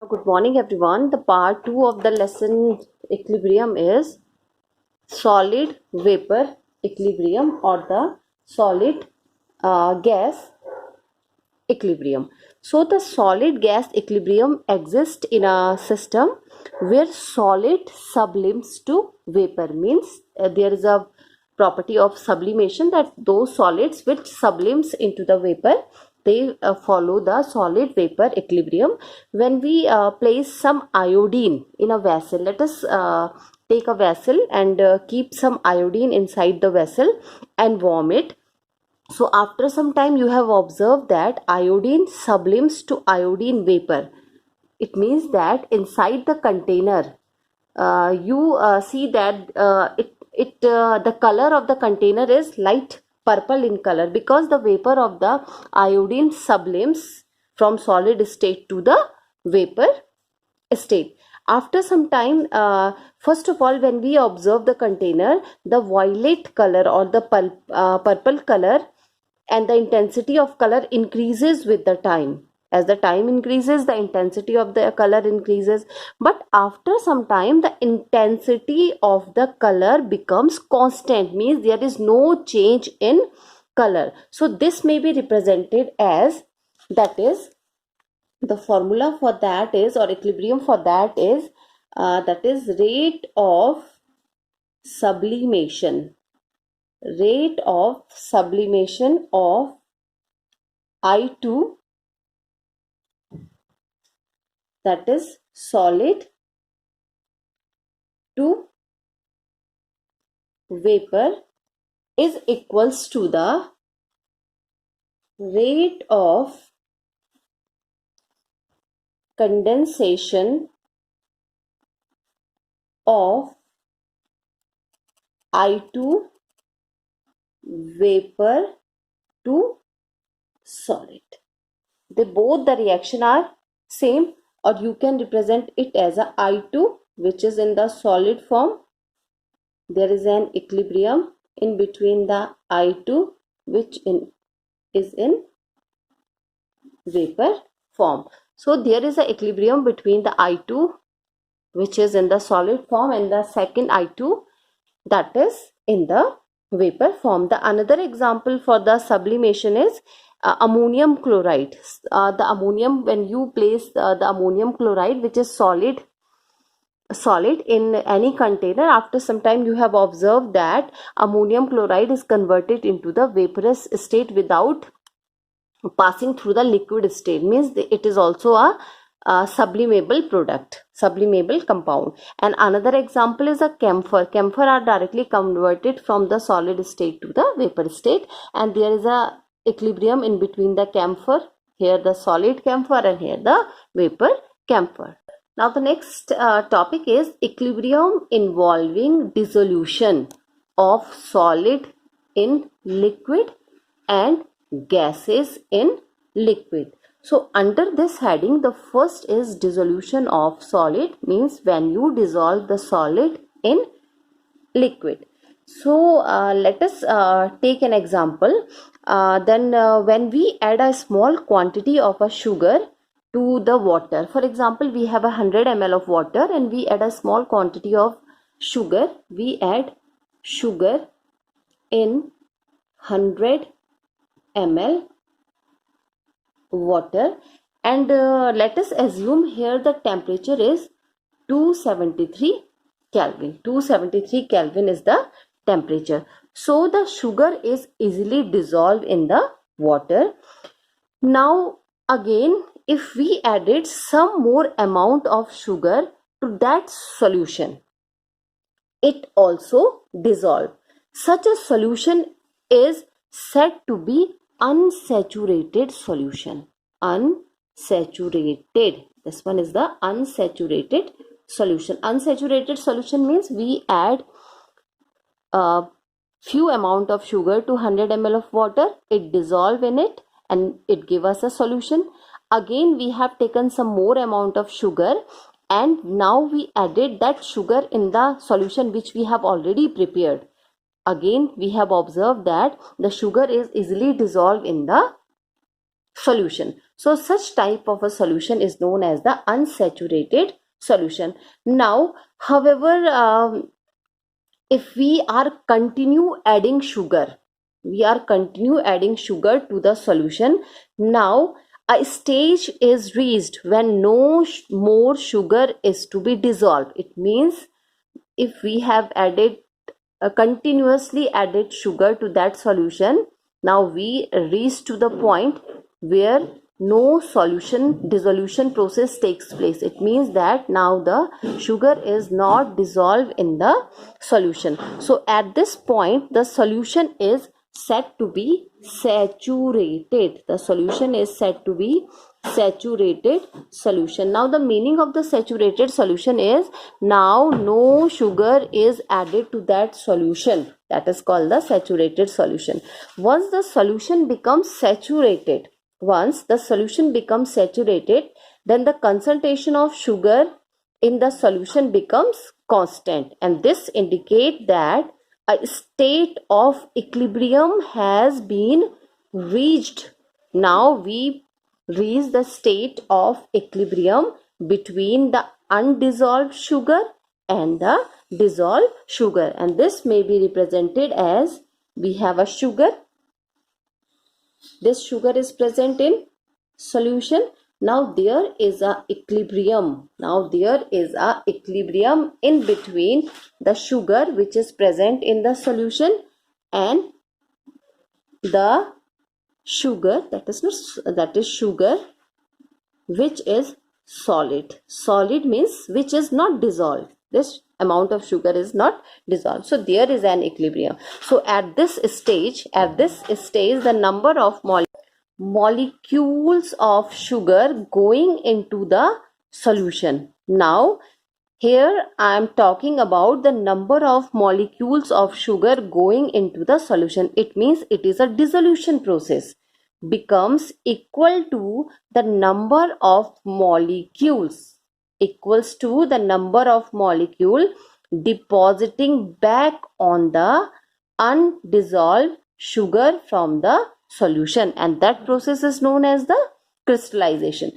Good morning, everyone. The part 2 of the lesson equilibrium is solid vapor equilibrium or the solid gas equilibrium. So, the solid gas equilibrium exists in a system where solid sublimes to vapor, means there is a property of sublimation that those solids which sublimes into the vapor, they follow the solid vapor equilibrium. When we place some iodine in a vessel, let us take a vessel and keep some iodine inside the vessel and warm it. So after some time you have observed that iodine sublimes to iodine vapor. It means that inside the container, you see that the color of the container is light purple in color, because the vapor of the iodine sublimes from solid state to the vapor state. After some time, first of all, when we observe the container, the violet color or the purple color and the intensity of color increases with the time. As the time increases, the intensity of the color increases, but after some time the intensity of the color becomes constant, means there is no change in color. So this may be represented as, that is, the formula for that is, or equilibrium for that is, that is rate of sublimation, rate of sublimation of I2, that is solid to vapor, is equals to the rate of condensation of I2 vapor to solid. They both, the reaction are same, or you can represent it as a I2 which is in the solid form. There is an equilibrium in between the I2 which is in vapor form. So there is a equilibrium between the I2 which is in the solid form and the second I2 that is in the vapor form. The another example for the sublimation is ammonium chloride. The ammonium, when you place the ammonium chloride which is solid in any container, after some time you have observed that ammonium chloride is converted into the vaporous state without passing through the liquid state, means it is also a sublimable product, sublimable compound. And another example is a camphor. Camphor are directly converted from the solid state to the vapor state, and there is a equilibrium in between the camphor, here the solid camphor and here the vapor camphor. Now the next topic is equilibrium involving dissolution of solid in liquid and gases in liquid. So under this heading, the first is dissolution of solid, means when you dissolve the solid in liquid. So let us take an example. When we add a small quantity of a sugar to the water, for example, we have 100 ml of water and we add a small quantity of sugar. We add sugar in 100 ml water, and let us assume here the temperature is 273 Kelvin. 273 Kelvin is the temperature. So the sugar is easily dissolved in the water. Now again, if we added some more amount of sugar to that solution, it also dissolved. Such a solution is said to be unsaturated solution. Unsaturated. This one is the unsaturated solution. Unsaturated solution means we add a few amount of sugar to 100 ml of water, it dissolve in it and it give us a solution. Again we have taken some more amount of sugar and now we added that sugar in the solution which we have already prepared. Again we have observed that the sugar is easily dissolved in the solution. So such type of a solution is known as the unsaturated solution. Now, however, if we are continue adding sugar, to the solution. Now a stage is reached when no more sugar is to be dissolved. It means if we have added continuously added sugar to that solution, now we reach to the point where no solution dissolution process takes place. It means that now the sugar is not dissolved in the solution. So at this point the solution is said to be saturated. The solution is said to be saturated solution. Now the meaning of the saturated solution is now no sugar is added to that solution. That is called the saturated solution. Once the solution becomes saturated, then the concentration of sugar in the solution becomes constant, and this indicates that a state of equilibrium has been reached. Now we reach the state of equilibrium between the undissolved sugar and the dissolved sugar, and this may be represented as we have a sugar. This sugar is present in solution. Now there is a equilibrium. In between the sugar which is present in the solution and the sugar that is sugar which is solid. Solid means which is not dissolved. This amount of sugar is not dissolved. So there is an equilibrium. So at this stage the number of molecules of sugar going into the solution. Now here I am talking about the number of molecules of sugar going into the solution. It means it is a dissolution process, becomes equal to the number of molecules depositing back on the undissolved sugar from the solution, and that process is known as the crystallization.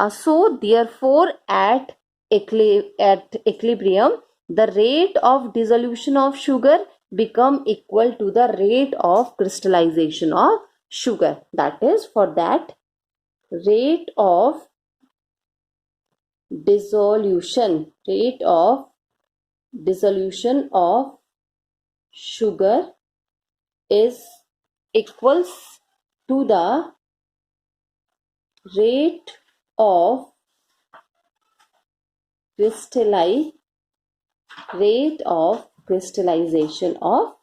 So therefore at equilibrium the rate of dissolution of sugar become equal to the rate of crystallization of sugar. That is, for that rate of dissolution of sugar is equals to the rate of crystallization of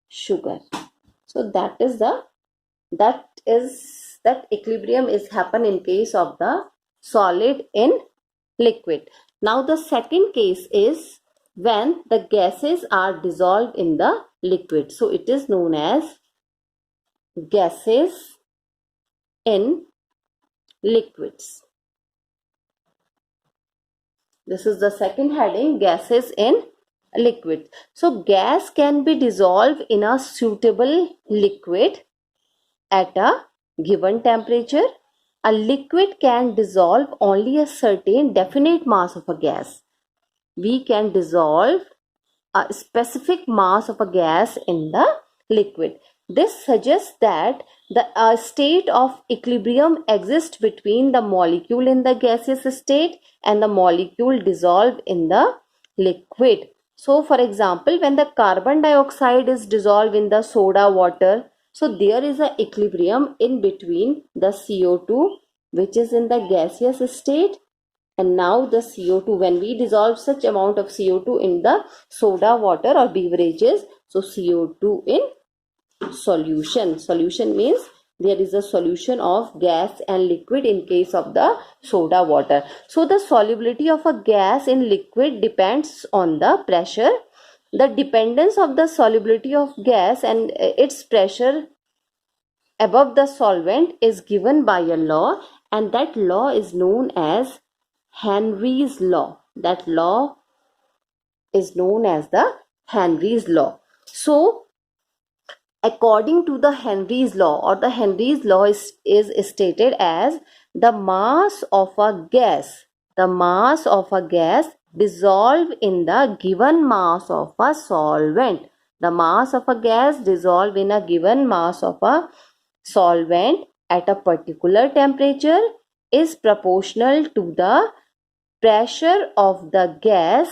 sugar. So that equilibrium is happen in case of the solid in liquid. Now the second case is when the gases are dissolved in the liquid. So it is known as gases in liquids. This is the second heading, gases in liquid. So gas can be dissolved in a suitable liquid at a given temperature. A liquid can dissolve only a certain definite mass of a gas. We can dissolve a specific mass of a gas in the liquid. This suggests that the state of equilibrium exists between the molecule in the gaseous state and the molecule dissolved in the liquid. So for example, when the carbon dioxide is dissolved in the soda water, so there is an equilibrium in between the CO2 which is in the gaseous state and now the CO2. When we dissolve such amount of CO2 in the soda water or beverages, so CO2 in solution. Solution means there is a solution of gas and liquid in case of the soda water. So the solubility of a gas in liquid depends on the pressure. The dependence of the solubility of gas and its pressure above the solvent is given by a law, and that law is known as Henry's law. That law is known as the Henry's law. So according to the Henry's law, or the Henry's law is stated as the mass of a gas dissolve in the given mass of a solvent. The mass of a gas dissolve in a given mass of a solvent at a particular temperature is proportional to the pressure of the gas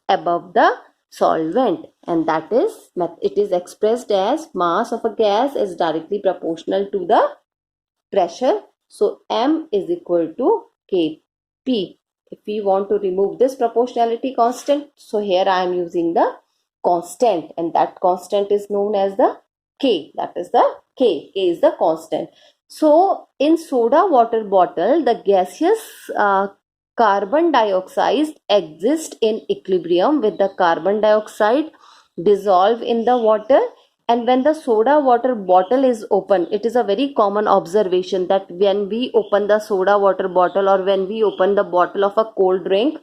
above the solvent, and that is, it is expressed as mass of a gas is directly proportional to the pressure. So M is equal to Kp. If we want to remove this proportionality constant, so here I am using the constant, and that constant is known as the K. That is the K. K is the constant. So in soda water bottle, the gaseous carbon dioxide exists in equilibrium with the carbon dioxide dissolve in the water. And when the soda water bottle is open, it is a very common observation that when we open the soda water bottle or when we open the bottle of a cold drink,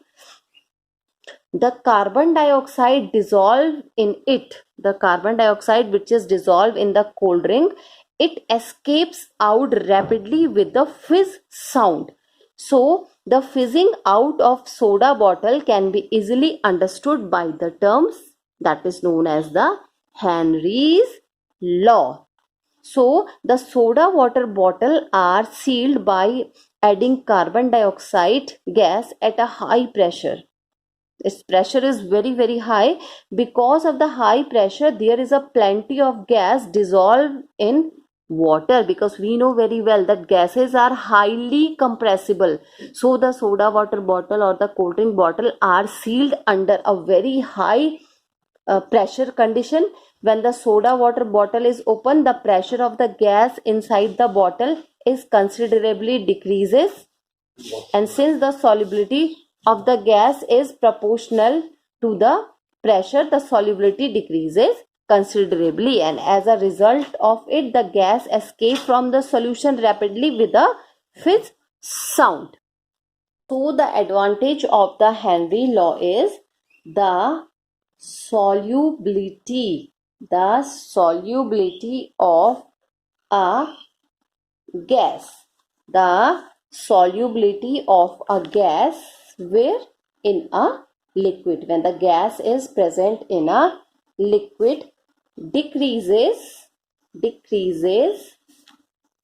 the carbon dioxide dissolve in it, the carbon dioxide which is dissolved in the cold drink, it escapes out rapidly with the fizz sound. So the fizzing out of soda bottle can be easily understood by the terms that is known as the Henry's law. So the soda water bottle are sealed by adding carbon dioxide gas at a high pressure. Its pressure is very high. Because of the high pressure, there is a plenty of gas dissolved in water, because we know very well that gases are highly compressible. So the soda water bottle or the cold drink bottle are sealed under a very high pressure condition. When the soda water bottle is open, the pressure of the gas inside the bottle is considerably decreases, and since the solubility of the gas is proportional to the pressure, the solubility decreases considerably, and as a result of it, the gas escapes from the solution rapidly with a fizz sound. So the advantage of the Henry law is the solubility of a gas. The solubility of a gas where in a liquid, when the gas is present in a liquid, decreases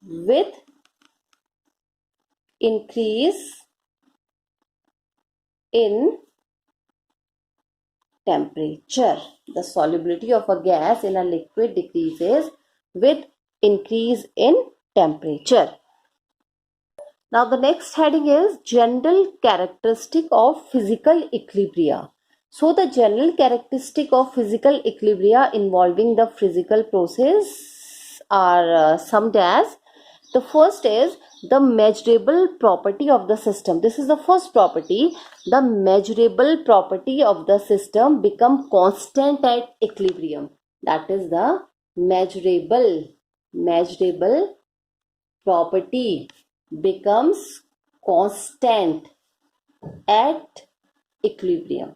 with increase in temperature. The solubility of a gas in a liquid decreases with increase in temperature. Now the next heading is general characteristic of physical equilibria. So the general characteristic of physical equilibria involving the physical process are summed as, the first is the measurable property of the system. This is the first property. The measurable property of the system become constant at equilibrium. That is the measurable property becomes constant at equilibrium.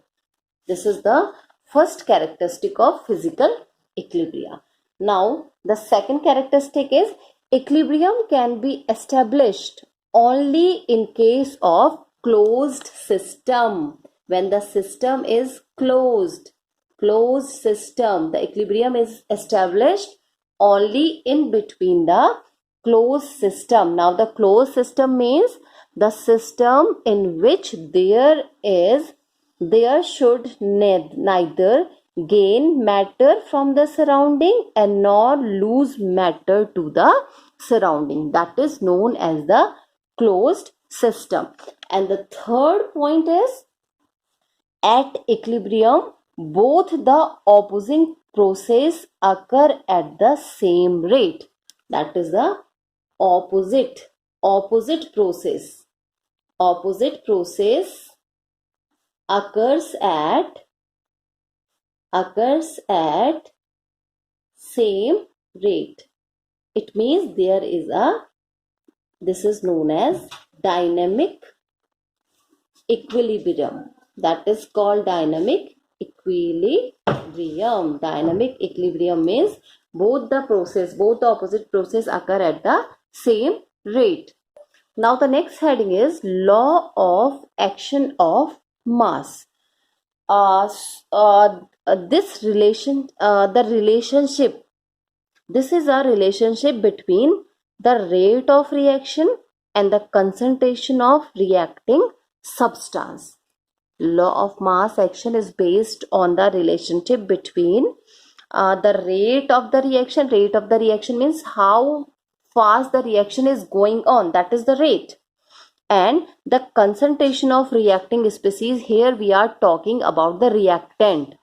This is the first characteristic of physical equilibria. Now, the second characteristic is equilibrium can be established only in case of closed system. When the system is closed system, the equilibrium is established only in between the closed system. Now the closed system means the system in which there should neither gain matter from the surrounding and nor lose matter to the surrounding. That is known as the closed system. And the third point is, at equilibrium, both the opposing process occur at the same rate. That is the opposite process occurs at same rate. It means this is known as dynamic equilibrium. That is called dynamic equilibrium. Dynamic equilibrium means both the opposite process occur at the same rate. Now the next heading is law of action of mass. This relation, the relationship, this is a relationship between the rate of reaction and the concentration of reacting substance. Law of mass action is based on the relationship between the rate of the reaction. Rate of the reaction means how fast the reaction is going on, that is the rate, and the concentration of reacting species. Here we are talking about the reactant,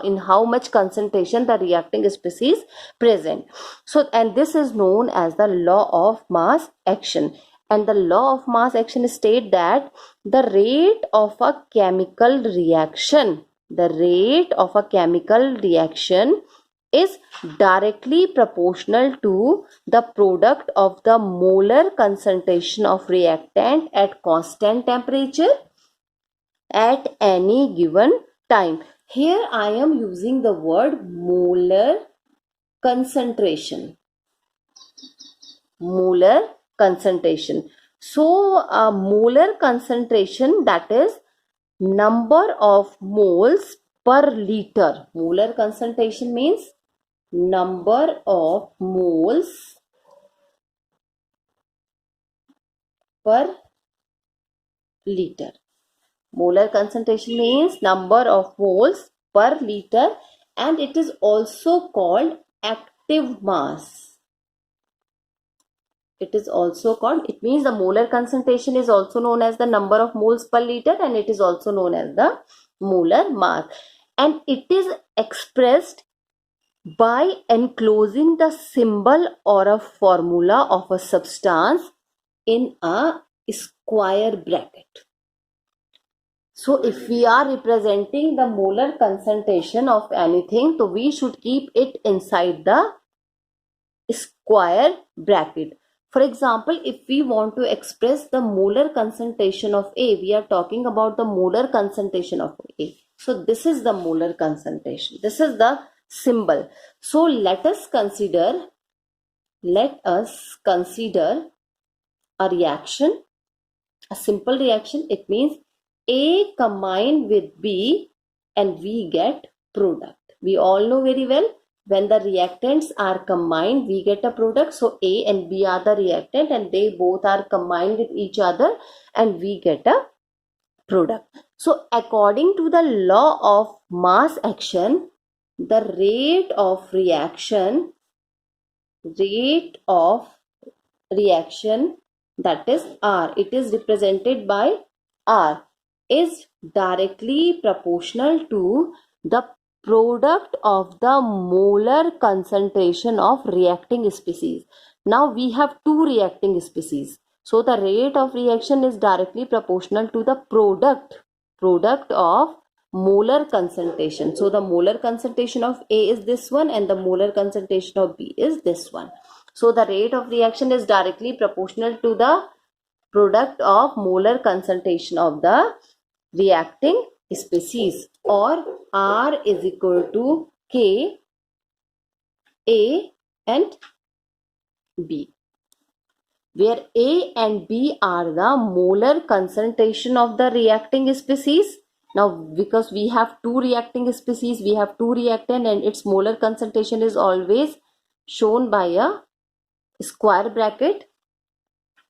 in how much concentration the reacting species present. So, and this is known as the law of mass action. And the law of mass action state that the rate of a chemical reaction, the rate of a chemical reaction is directly proportional to the product of the molar concentration of reactant at constant temperature at any given time. Here I am using the word molar concentration. Molar concentration. So molar concentration, that is number of moles per liter. Molar concentration means number of moles per liter. Molar concentration means number of moles per liter, and it is also called active mass. It is also called, it means the molar concentration is also known as the number of moles per liter, and it is also known as the molar mass. And it is expressed by enclosing the symbol or a formula of a substance in a square bracket. So if we are representing the molar concentration of anything, so we should keep it inside the square bracket. For example, if we want to express the molar concentration of A, we are talking about the molar concentration of A. So this is the molar concentration. This is the symbol. So let us consider a reaction, a simple reaction. It means A combined with B and we get product. We all know very well, when the reactants are combined, we get a product. So A and B are the reactant and they both are combined with each other and we get a product. So according to the law of mass action, the rate of reaction, that is R, it is represented by R, is directly proportional to the product of the molar concentration of reacting species. Now we have two reacting species. So the rate of reaction is directly proportional to the product of molar concentration. So the molar concentration of A is this one and the molar concentration of B is this one. So the rate of reaction is directly proportional to the product of molar concentration of the reacting species, or R is equal to K A and B, where A and B are the molar concentration of the reacting species. Now because we have two reacting species, we have two reactant and its molar concentration is always shown by a square bracket,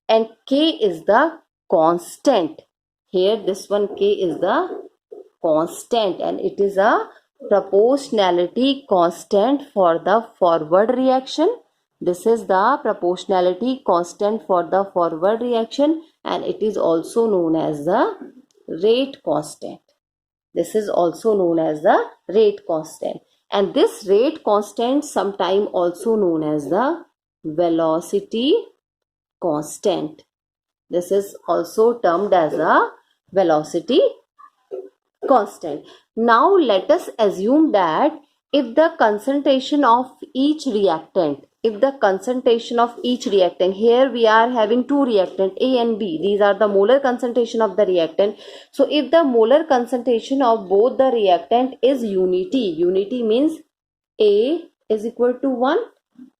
and K is the constant. Here this one K is the constant and it is a proportionality constant for the forward reaction. This is the proportionality constant for the forward reaction and it is also known as the rate constant. This is also known as the rate constant, and this rate constant sometime also known as the velocity constant. This is also termed as a velocity constant. Now let us assume that if the concentration of each reactant, here we are having two reactant A and B, these are the molar concentration of the reactant. So if the molar concentration of both the reactant is unity means A is equal to 1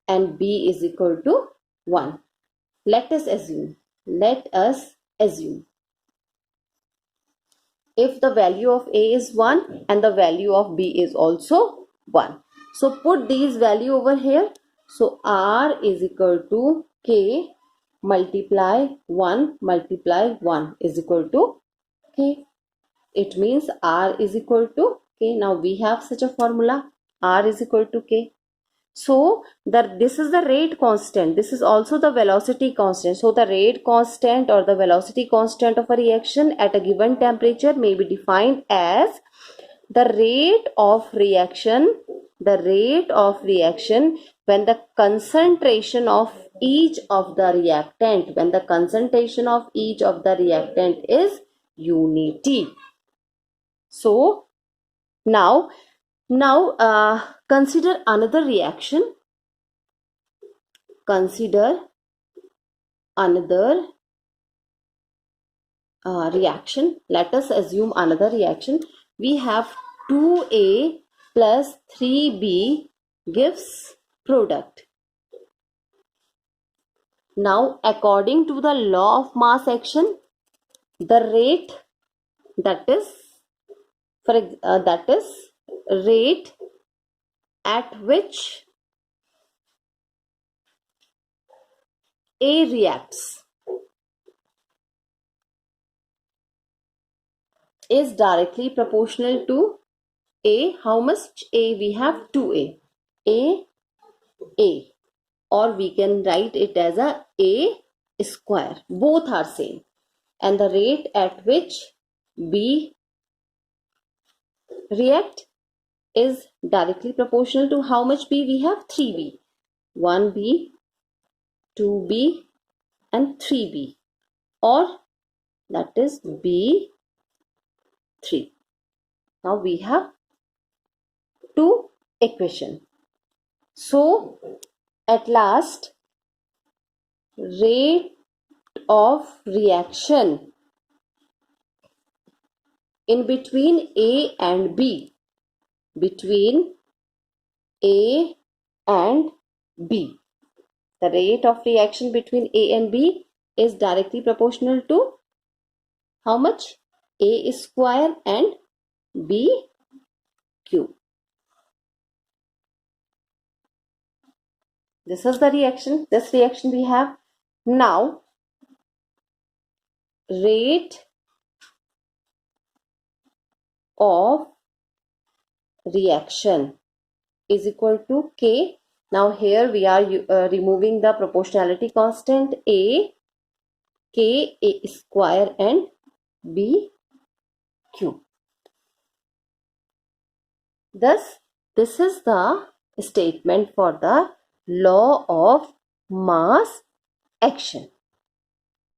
and B is equal to 1. let us assume if the value of A is 1 and the value of B is also 1. So put these value over here. So R is equal to K multiply 1 is equal to K. It means R is equal to K. Now we have such a formula, R is equal to K. So this is the rate constant. This is also the velocity constant. So the rate constant or the velocity constant of a reaction at a given temperature may be defined as the rate of reaction when the concentration of each of the reactant is unity. So now consider another reaction. Consider another reaction. Let us assume another reaction. We have 2A plus 3B gives product. Now, according to the law of mass action, the rate that is rate at which A reacts is directly proportional to A. How much A? We have 2A. A, or we can write it as a square. Both are same. And the rate at which B react is directly proportional to how much B? We have 3B. 1B, 2B and 3B, or that is B3. Now we have two equations. So at last, rate of reaction in between A and B, the rate of reaction between A and B is directly proportional to how much? A square and B cube. This is the reaction. This reaction we have. Now, rate of reaction is equal to K. Now here we are removing the proportionality constant A, K, A square and B cube. Thus, this is the statement for the law of mass action.